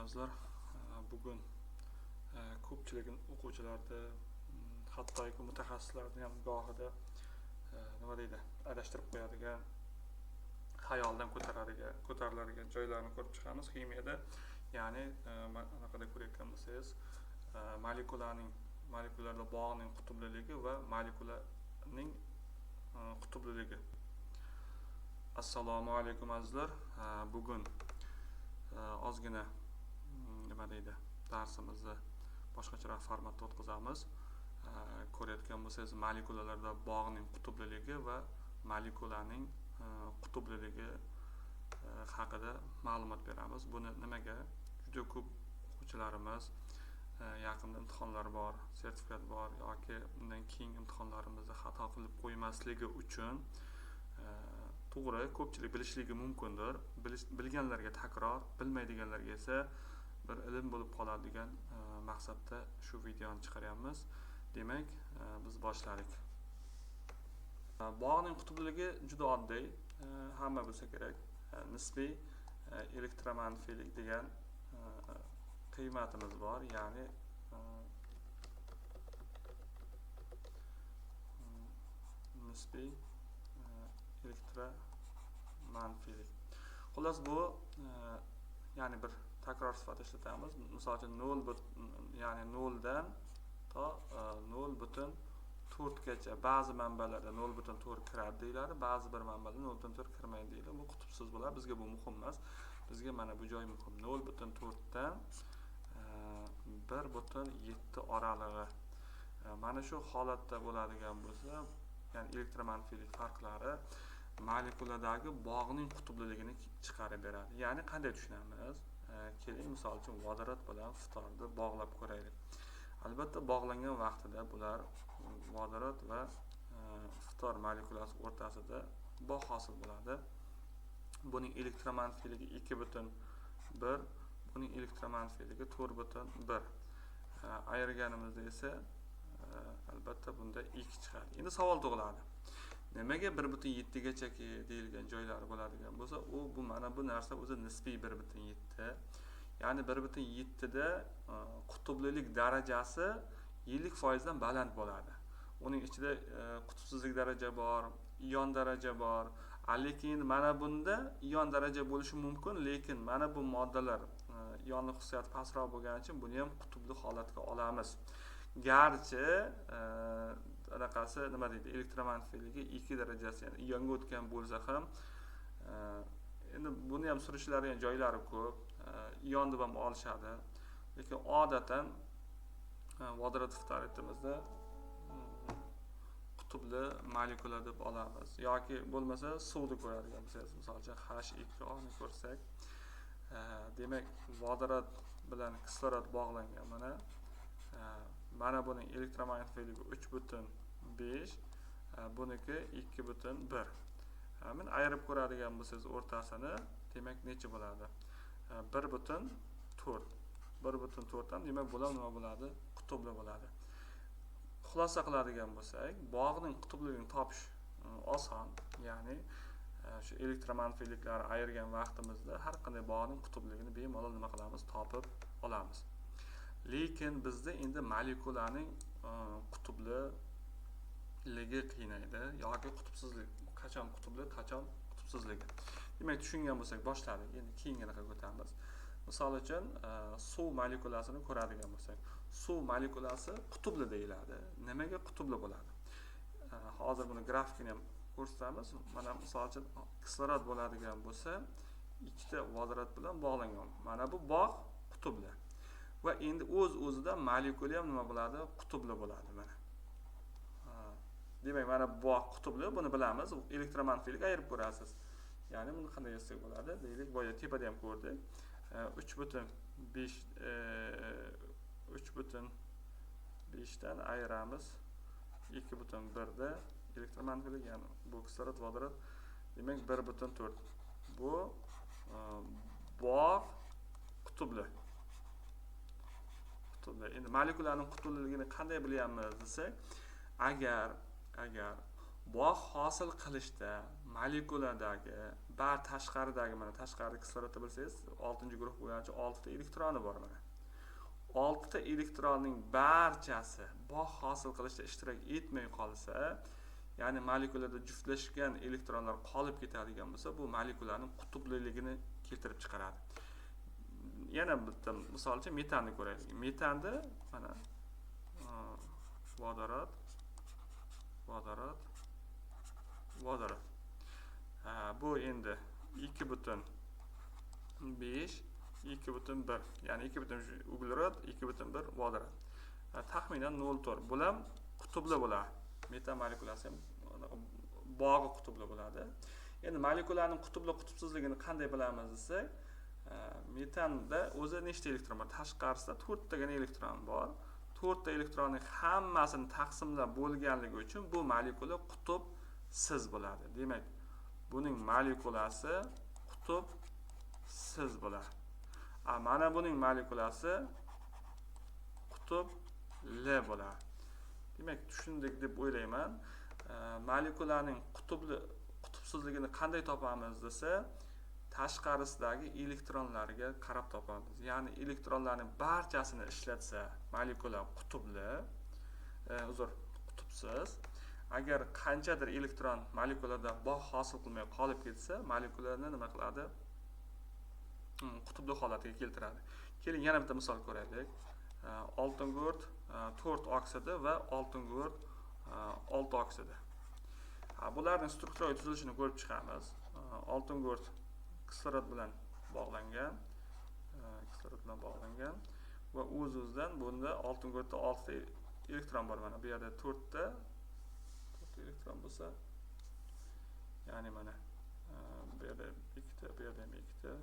azizlar. Bugun ko'pchilik o'quvchilarda, hattoki mutaxassislarni ham gohida nima deydi, adashtirib qo'yadigan, xayoldan ko'tariladigan joylarni ko'rib chiqamiz ximiyada. Ya'ni anaqada ko'rayotgan bo'lsangiz, molekulalar bog'ining qutubliligi va molekulaning qutubliligi. Assalomu alaykum azizlar. Bugun ozgina nima deydi, darsimizni boshqacharoq formatda o'tkazamiz. Ko'rayotgan bo'lsangiz, molekulalarda bog'ning qutubliligi va molekulaning qutubliligi haqida ma'lumot beramiz. Buni nimaga? Juda ko'p o'quvchilarimiz yaqinda imtihonlar bor, sertifikat bor yoki undan keyingi imtihonlarimizni xato qilib qo'ymasligi uchun to'g'ri, ko'pchilik bilishligi mumkindir. Bilganlarga takror, bilmaydiganlarga esa bir ilm bo'lib qoladigan maqsadda shu videoni chiqaryapmiz. Demak, biz boshladik. Bog'ning qutubliligi juda oddiy, hamma bilsa kerak. Nisbiy elektromanfiylik degan qiymatimiz bor, ya'ni nisbiy elektromanfiylik. Xullas bu ya'ni bir takror sifatida ishlatamiz. Misol uchun 0 dan to 0.4 gacha ba'zi manbalarda 0.4 kiradi deyiladi, ba'zi bir manbalarda 0.4 kirmaydi deyiladi. Bu qutbsiz bo'ladi. Bizga bu muhim emas. Bizga mana bu joy muhim. 0.4 dan 1.7 oralig'i. Mana shu holatda bo'ladigan bo'lsa, ya'ni elektromanfiylik farqlari molekuladagi bog'ning qutubliligini chiqarib beradi. Ya'ni qanday tushunamiz? Keling, misol uchun vodorod bilan ftorni bog'lab ko'raylik. Albatta, bog'langan vaqtida bular vodorod va ftor molekulasi o'rtasida bog' hosil bo'ladi. Buning elektromanfiyligi 2.1, buning elektromanfiyligi 4.1. Ayirganimizda esa albatta bunda 2 chiqadi. Endi savol tug'iladi. Nimaga 1.7 gacha deyilgan joylari bo'ladigan bo'lsa, mana bu narsa o'zi nisbiy 1.7. Ya'ni 1.7 da qutublilik darajasi 50% dan baland bo'ladi. Uning ichida qutbsizlik daraja bor, ion daraja bor. Lekin mana bunda ion daraja bo'lishi mumkin, lekin mana bu moddalar ionning xususiyati pastroq bo'lgani uchun buni ham qutbli holatga olamiz. Garchi anaqasi nima deydi, elektromanfiyligi 2 darajasi, ya'ni ionga o'tgan bo'lsa ham, endi buni ham surishtiradigan joylari ko'p. Ion deb ham olishadi. Lekin odatan vodorod ftoritimizda qutbli molekula deb olamiz. Yoki bo'lmasa suvni ko'radigan bo'lsangiz, misol uchun H2O ni ko'rsak, demak vodorod bilan kislorod bog'langan. Mana buning elektromanfiyligi 3.5, buniki 2.1. Mana ayirib ko'radigan bo'lsangiz o'rtasini, demak necha bo'ladi? 1.4. 1.4 dan demak bular nima bo'ladi? Qutbli bo'ladi. Xulosa qiladigan bo'lsak, bog'ning qutbliligini topish oson. Ya'ni shu elektromanfiyliklarni ayirgan vaqtimizda har qanday bog'ning qutbligini bemalol nima qilamiz? Topib olamiz. Lekin bizda endi molekulaning qutubliligi qiynaydi yoki qutbsizlik. Qachon qutbli, qachon qutbsizligi. Demak, tushungan bo'lsak boshladik. Endi keyingiga o'tamiz. Misol uchun suv molekulasini ko'radigan bo'lsak, suv molekulasi qutbli deyiladi. Nimaga qutbli bo'ladi? Hozir buni grafikini ham ko'rsatamiz. Mana misol uchun kislorod bo'ladigan bo'lsa, ikkita vodorod bilan bog'langan. Mana bu bog' qutbli. Va endi o'z-o'zidan molekula ham nima bo'ladi? Qutbli bo'ladi mana. Demak, mana bog' qutbli, buni bilamiz. Elektromanfiylik ayirib ko'rasiz. Ya'ni buni qanday yozsak bo'ladi? Deylik, boya tepada ham ko'rdik. 3.5 dan ayiramiz 2.1 da elektromanfiylik, ya'ni bu kislorod, vodorod, demak 1.4. Bu bog' qutbli. Endi molekulaning qutbliligini qanday bilyapmiz desak, agar bog' hosil qilishda molekuladagi tashqaridagi, mana tashqarida kislorodda bilsangiz 6-guruh bo'yicha 6 ta elektroni bor mana. 6 ta elektronning barchasi bog' hosil qilishda ishtirok etmay qolsa, ya'ni molekulada juftlashgan elektronlar qolib ketadigan bo'lsa, bu molekulaning qutubliligini keltirib chiqaradi. Yana bitta misol uchun metanni ko'raylik. Metanda mana vodorod. Bu endi 2,5, 2,1, ya'ni 2,1 uglerod, 2,1 vodorod. Taxminan 0,4. Bu ham qutubli bo'ladi. Metan molekulasi ham bog'i qutubli bo'ladi. Endi molekulaning qutubli qutubsizligini qanday bilamiz desak, metanda o'zi nechta elektron bor? Tashqarisida 4 tagina elektron bor. 4 ta elektronning hammasini taqsimlab bo'lganligi uchun bu molekula qutubsiz bo'ladi. Demak, buning molekulasi qutubsiz bo'ladi. Mana buning molekulasi qutubli bo'ladi. Demak, tushundik deb o'ylayman. Molekulaning qutubsizligini qanday topamiz desa, tashqarisidagi elektronlarga qarab topamiz. Ya'ni elektronlarning barchasini ishlatsa, molekula qutubsiz. Agar qanchadir elektron molekulada bog' hosil qilmay qolib ketsa, molekulani nima qiladi? Qutubli holatiga keltiradi. Keling, yana bitta misol ko'raylik. Oltin go'rt 4 oksidi va oltin go'rt 6 oksidi. Bularning strukturaviy tuzilishini ko'rib chiqamiz. Oltin go'rt kislorod bilan bog'langan, va o'z-o'zidan bunda oltin go'rtda 6 ta elektron bor. Mana bu yerda 4 ta elektron bo'lsa, ya'ni mana bu yerda 2 ta, bu yerda ham 2 ta.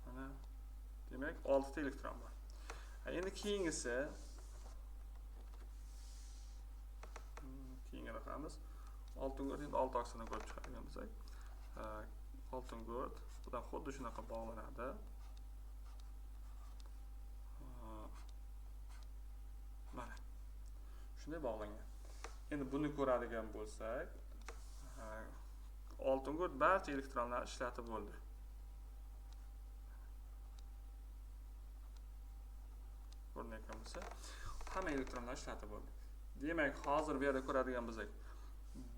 Mana demak 6 ta elektron bor. Endi keyingisi raqamiz oltin go'rt, endi 6 oksidini ko'rib chiqadigan bo'lsak, oltin go'rt bilan xuddi shunaqa bog'lanadi. Mana shunday bog'langan. Endi buni ko'radigan bo'lsak, oltin go'rt barcha elektronlarni ishlatib bo'ldi. Ko'rinayotgan bo'lsa, hamma elektronlar ishlatib bo'ldi. Demak, hozir bu yerda ko'radigan bo'lsak,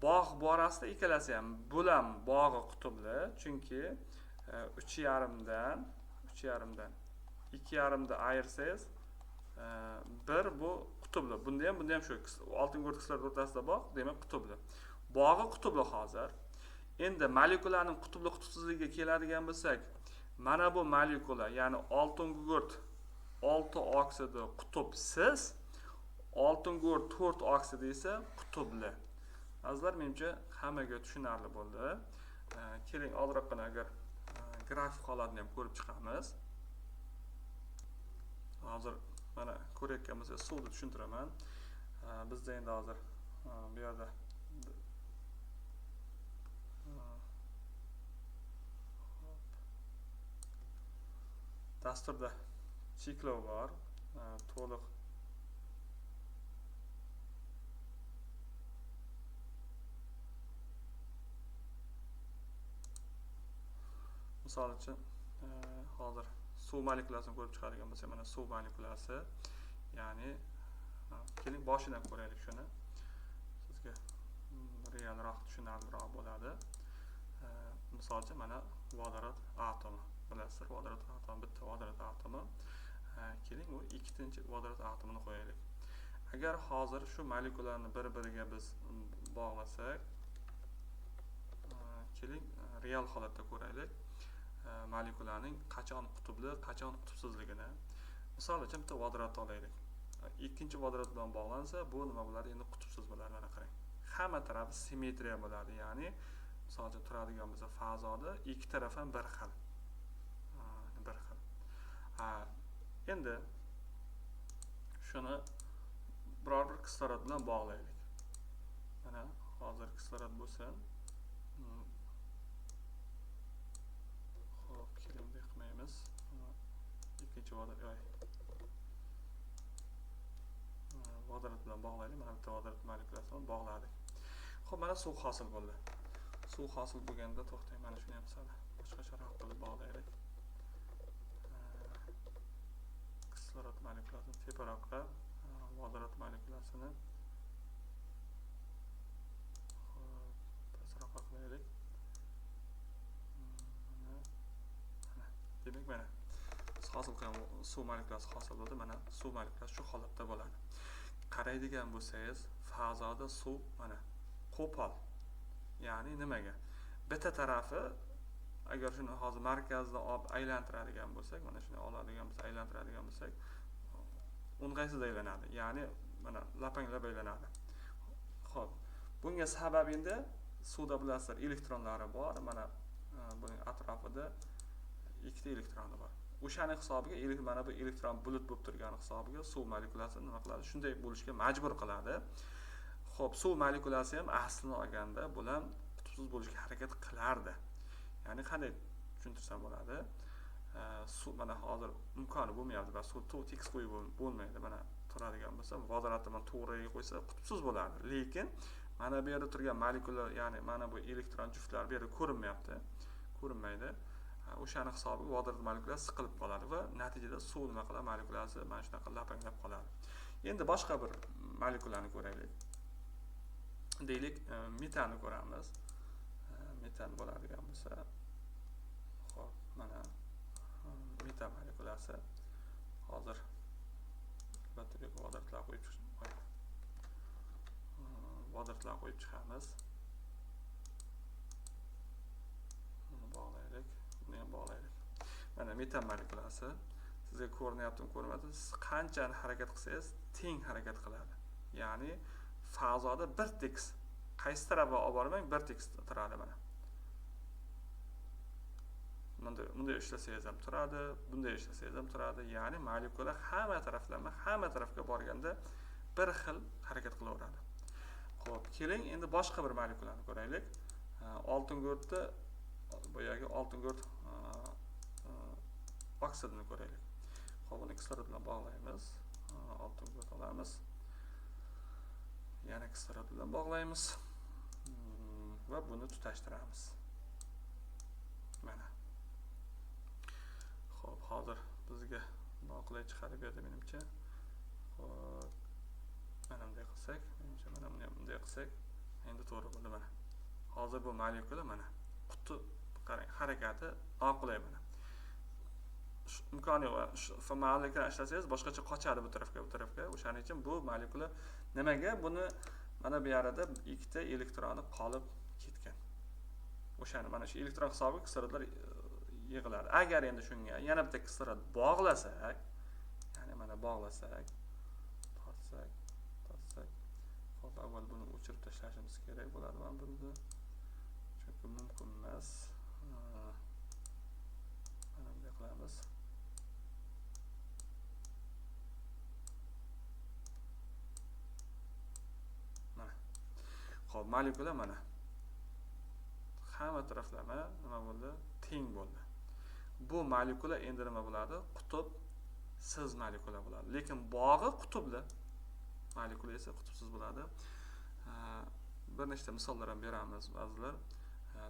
bog' borasida ikkalasi ham bulam bog'i qutubli, chunki 3,5dan 2,5 da ayirsangiz, 1 bu qutubli. Bunda ham shu oltin go'rt kislorod o'rtasida bog', demak qutubli. Bog'i qutubli hozir. Endi molekulaning qutubli qutubsizligiga keladigan bo'lsak, mana bu molekula, ya'ni oltin go'rt 6 oksidi qutubsiz, oltin go'rt 4 oksidi esa qutubli. Azizlar, menimcha hammaga tushunarli bo'ldi. Keling, oldinroqdan agar grafik holatini ham ko'rib chiqamiz. Hozir mana ko'rayotgan bo'lsangiz, suvni tushuntiraman. Bizda endi hozir bu yerda dasturda cheklov bor, to'liq misol uchun hozir suv molekulasini ko'rib chiqadigan bo'lsak, mana suv molekulasi, ya'ni keling boshidan ko'raylik shuni. Sizga realroq tushunarliroq bo'ladi. Misol uchun mana vodorod atomi. Bilasizlar, vodorod atomi, bitta vodorod atomi. Keling, u ikkinchi vodorod atomini qo'yaylik. Agar hozir shu molekularni bir-biriga biz bog'lasak, keling real holatda ko'raylik. Molekulaning qachon qutubli, qachon qutubsizligini. Misol uchun bitta vodorod olaylik. Ikkinchi vodorod bilan bog'lansa, bu nima bo'ladi? Endi qutubsiz bo'ladi. Mana qarang. Hamma tarafi simmetriya bo'ladi. Ya'ni misol uchun turadigan bo'lsa fazada ikki taraf ham bir xil. Endi shuni biror bir kislorod bilan bog'laylik. Mana hozir kislorod bo'lsin. Xo'p, keling bunday qilmaymiz. Ikkinchi vodorod bilan bog'laylik. Mana bitta vodorod molekulasini bog'ladik. Xo'p, mana suv hosil bo'ldi. Suv hosil bo'lganda to'xtang, mana shuni ham sal boshqacharoq qilib bog'laylik. Kislorod molekulasini teparoqqa, vodorod molekulasini pastroqqa qilaylik. Demak, mana hosil qilgan suv molekulasi hosil bo'ldi. Mana suv molekulasi shu holatda bo'ladi. Qaraydigan bo'lsangiz, fazoda suv mana qo'pol. Ya'ni nimaga? Bitta tarafi agar shuni hozir markazdan olib aylantiradigan bo'lsak, mana shuni oladigan bo'lsak, aylantiradigan bo'lsak, o'ng'aysizda aylanadi. Ya'ni mana lapanglab aylanadi. Xo'p, bunga sabab endi suvda bilasizlar, elektronlari bor. Mana buning atrofida ikkita elektroni bor. O'shani hisobiga mana bu elektron bulut bo'lib turgani hisobiga suv molekulasi nima qiladi? Shunday bo'lishga majbur qiladi. Xo'p, suv molekulasi ham aslini olganda bular qutbsiz bo'lishga harakat qilardi. Ya'ni qanday tushuntirsam bo'ladi? Suv mana hozir imkoni bo'lmayapti, va suv tekis qo'yib bo'lmaydi. Mana turadigan bo'lsa, vodorodni mana to'g'riga qo'ysa qutbsiz bo'ladi. Lekin mana bu yerda turgan molekula, ya'ni mana bu elektron juftlari bu yerda ko'rinmayapti. Ko'rinmaydi. O'shani hisobiga vodorod molekulasi siqilib qoladi va natijada suv nima qiladi? Molekulasi mana shunaqa lapanglab qoladi. Endi boshqa bir molekulani ko'raylik. Deylik, metanni ko'ramiz. Metan bo'ladigan bo'lsa, xo'p, mana metan molekulasi hozir albatta vodorodlar qo'yib chiqamiz. Buni bog'laylik, buni ham bog'laylik. Mana metan molekulasi sizga ko'rinyaptimi, ko'rinmayaptimi? Siz qanchani harakat qilsangiz, teng harakat qiladi. Ya'ni fazoda bir tekis, qaysi tarafga olib bormang, bir tekis turadi mana. Bunday ishlasangiz ham turadi, bunday ishlasangiz ham turadi. Ya'ni molekula hamma tarafga borganda bir xil harakat qilaveradi. Xo'p, keling endi boshqa bir molekulani ko'raylik. Oltingurtni, boyagi oltingurt oksidini ko'raylik. Xo'p, uni kislorod bilan bog'laymiz. Oltingurt olamiz. Yana kislorod bilan bog'laymiz va buni tutashtiramiz. Mana. Xo'p, hozir bizga noqulay chiqarib berdi menimcha. Xo'p, mana bunday qilsak, menimcha mana bunday qilsak, endi to'g'ri bo'ldi mana. Hozir bu molekula mana qutb qarang, harakati noqulay mana. Imkoni yo'q. Shu formallikdan ishlasangiz boshqacha qochadi bu tarafga. O'shaning uchun bu molekula nimaga? Buni mana bu yerda ikkita elektroni qolib ketgan. O'shani mana shu elektron hisobiga kislorodlar yig'iladi. Agar endi shunga yana bitta kislorod bog'lasak, ya'ni mana bog'lasak, tortsak. Xo'p, avval buni o'chirib tashlashimiz kerak bo'ladi mana buni. Chunki mumkin emas. Mana bunday qilamiz. Mana. Xo'p, molekula mana hamma taraflama nima bo'ldi? Teng bo'ldi. Bu molekula endi nima bo'ladi? Qutbsiz molekula bo'ladi. Lekin bog'i qutbli. Molekula esa qutbsiz bo'ladi. Bir nechta misollar ham beramiz ba'zilar.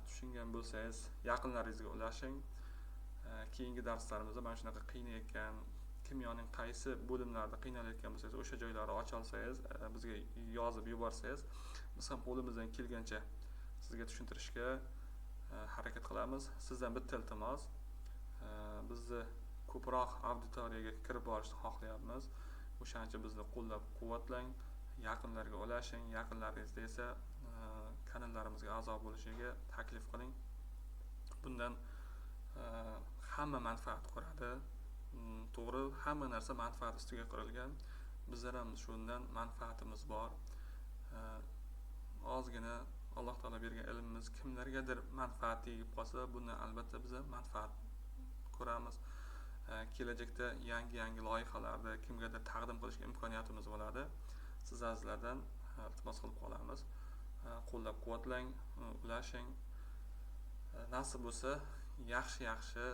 Tushungan bo'lsangiz, yaqinlaringizga ulashing. Keyingi darslarimizda mana shunaqa qiynayotgan, kimyoning qaysi bo'limlarida qiynalayotgan bo'lsangiz, o'sha joylarni ocha olsangiz, bizga yozib yuborsangiz, biz ham qo'limizdan kelgancha sizga tushuntirishga harakat qilamiz. Sizdan bitta iltimos, bizni ko'proq auditoriyaga kirib borishni xohlayapmiz. O'shaning uchun bizni qo'llab-quvvatlang, yaqinlarga ulashing, yaqinlaringizda esa kanallarimizga a'zo bo'lishiga taklif qiling. Bundan hamma manfaat ko'radi. To'g'ri, hamma narsa manfaat ustiga qurilgan. Bizlar ham shundan manfaatimiz bor. Ozgina Alloh taolo bergan ilmimiz kimlargadir manfaat tegib qolsa, bundan albatta biz manfaat ko'ramiz. Kelajakda yangi loyihalarni kimgadir taqdim qilishga imkoniyatimiz bo'ladi. Siz azizlardan iltimos qilib qolamiz. Qo'llab-quvvatlang, ulashing. Nasib bo'lsa, yaxshi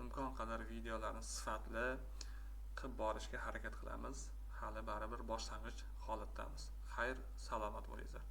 imkon qadar videolarni sifatli qilib borishga harakat qilamiz. Hali baribir boshlang'ich holatdamiz. xayr, salomat bo'linglar.